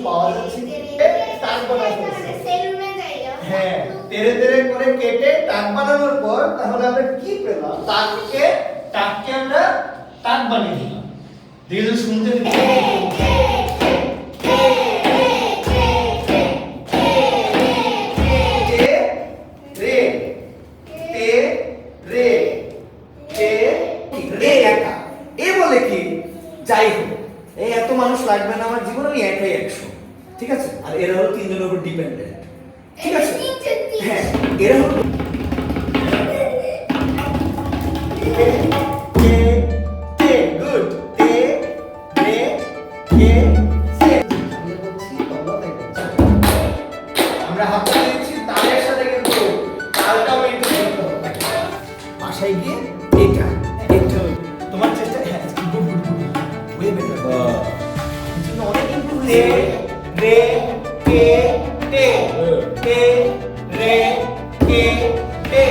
পাওয়া যাচ্ছে টাক বানানো হ্যাঁ তেরে তেরে করে কেটে টাক বানানোর পর তাহলে আমরা কি পেলাম টাককে আমরা টাক বানিয়ে দিলাম দেখে শুনতে যাই হোক এই এত মানুষ লাগবে না আমার জীবনে আমি একাই 100 ঠিক আছে আর এরা হলো তিনজনের উপর ডিপেন্ডেন্ট ঠিক আছে হ্যাঁ এরা হলো গুড আমরা হাত দিচ্ছি তালের সাথে কিন্তু তালটাও একটু ধরতে হবে বাসায় গিয়ে এটা একটু তোমার চেষ্টা হ্যাঁ good good good way better অনেক ইমপ্রুভ রে রে কে টে রে কে টে